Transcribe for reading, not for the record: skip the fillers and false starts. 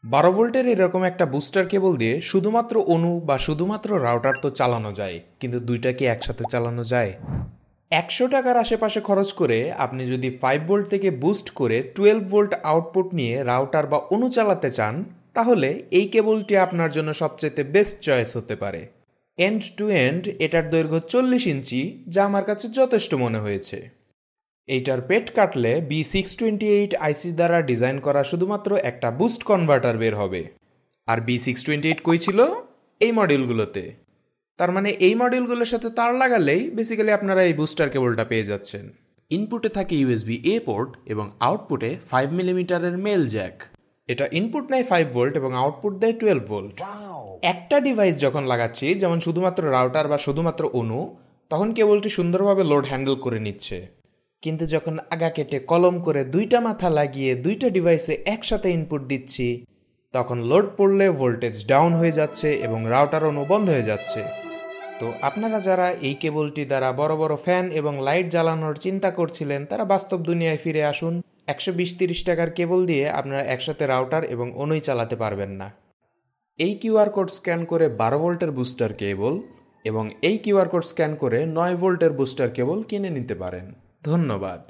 12 ভোল্টের এরকম একটা বুস্টার কেবল দিয়ে শুধুমাত্র অনু বা শুধুমাত্র রাউটার তো চালানো যায়, কিন্তু দুইটা কি একসাথে চালানো যায়? 100 টাকার আশেপাশে খরচ করে আপনি যদি 5 ভোল্ট থেকে বুস্ট করে 12 ভোল্ট আউটপুট নিয়ে রাউটার বা অনু চালাতে চান, তাহলে এই কেবলটি আপনার জন্য সবচেয়ে বেস্ট চয়েস হতে পারে। এন্ড টু এন্ড এটার দৈর্ঘ্য 40 ইঞ্চি, যা আমার কাছে যথেষ্ট মনে হয়েছে। এইটার পেট কাটলে B628 আইসি দ্বারা ডিজাইন করা শুধুমাত্র একটা বুস্ট কনভার্টার বের হবে। আর B628 কই ছিল? এই মডিউলগুলোতে। তার মানে এই মডিউলগুলোর সাথে তার লাগালেই বেসিক্যালি আপনারা এই বুস্টার কেবলটা পেয়ে যাচ্ছেন। ইনপুটে থাকে USB-A পোর্ট এবং আউটপুটে 5 মিলিমিটারের মেল জ্যাক। এটা ইনপুট নেয় 5 ভোল্ট এবং আউটপুট দেয় 12 ভোল্ট। একটা ডিভাইস যখন লাগাচ্ছি, যেমন শুধুমাত্র রাউটার বা শুধুমাত্র অনু, তখন কেবলটি সুন্দরভাবে লোড হ্যান্ডেল করে নিচ্ছে। কিন্তু যখন আগা কেটে কলম করে দুইটা মাথা লাগিয়ে দুইটা ডিভাইসে একসাথে ইনপুট দিচ্ছি, তখন লোড পড়লে ভোল্টেজ ডাউন হয়ে যাচ্ছে এবং রাউটার অনু বন্ধ হয়ে যাচ্ছে। তো আপনারা যারা এই কেবলটি দ্বারা বড় বড় ফ্যান এবং লাইট জ্বালানোর চিন্তা করছিলেন, তারা বাস্তব দুনিয়ায় ফিরে আসুন। 120-30 টাকার কেবল দিয়ে আপনারা একসাথে রাউটার এবং অনুই চালাতে পারবেন না। এই কিউআর কোড স্ক্যান করে 12 ভোল্টের বুস্টার কেবল এবং এই কিউআর কোড স্ক্যান করে 9 ভোল্টের বুস্টার কেবল কিনে নিতে পারেন। ধন্যবাদ।